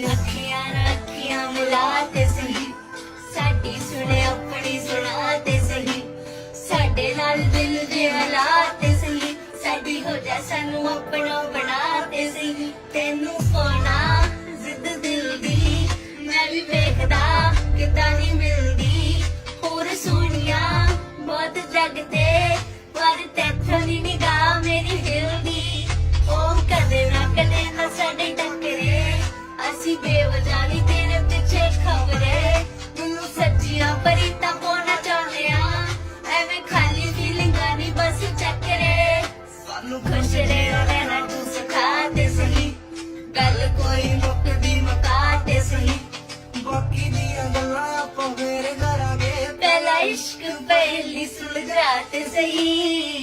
ਅੱਖੀਆਂ ਨਾਲ ਅੱਖੀਆਂ ਮਿਲਾ ਤੇ ਸਹੀ, ਸਾਡੀ ਸੁਣੇ ਆਪਣੀ ਸੁਣਾ ਤੇ ਸਹੀ, ਸਾਡੇ ਨਾਲ ਦਿਲ ਦੇ ਮਿਲਾ ਤੇ ਸਹੀ, ਸਾਡੀ ਹੋ ਜਾ ਸਾਨੂੰ ਆਪਣਾ ਬਣਾ ਤੇ ਸਹੀ। ਤੈਨੂੰ ਪਾਉਣਾ ਜ਼ਿੱਦ ਦਿਲ ਦੀ, ਮੈਂ ਵੀ ਵੇਖਦਾ ਕਿਦਾਂ ਨਹੀਂ ਮਿਲਦੀ ਹੋਰ ਸੋਹਣੀਆਂ ਬਹੁਤ ਜੱਗ ਤੇ, ਪਰ ਤੈਥੋਂ ਨੀ ਨਿਗਾਹ ਮੇਰੀ ਹਿਲਦੀ। ਉਹ ਕਦੇ ਨਾ ਸਾਡੇ ਟੱਕਰੇ, ਅਸੀਂ ਬੇਵਜ੍ਹਾ ਨੀ ਤੇਰੇ ਪਿੱਛੇ ਖਬਰੇ, ਮੈਨੂੰ ਸੱਚੀਆਂ ਪਰੀਤਾਂ ਪਾਉਣਾ ਚਾਹੁੰਦੇ ਆ, ਐਵੇਂ ਖਾਲੀ ਫੀਲਿੰਗਾਂ ਨੀ ਬਸ ਚੱਕਰੇ। ਸਾਨੂੰ ਖੁਸ਼ ਰਹਿਣਾ ਤੂੰ ਸਿਖਾ ਤੇ ਸਹੀ, ਗੱਲ ਕੋਈ ਮੁੱਕਦੀ ਮੁਕਾ ਤੇ ਸਹੀ, ਬਾਕੀ ਦੀਆਂ ਗੱਲਾਂ ਆਪਾਂ ਫੇਰ ਕਰਾਂਗੇ। ਪਹਿਲਾ ਇਸ਼ਕ ਪਹਿਲੀ ਸੁਲਝਾ ਤੇ ਸਹੀ।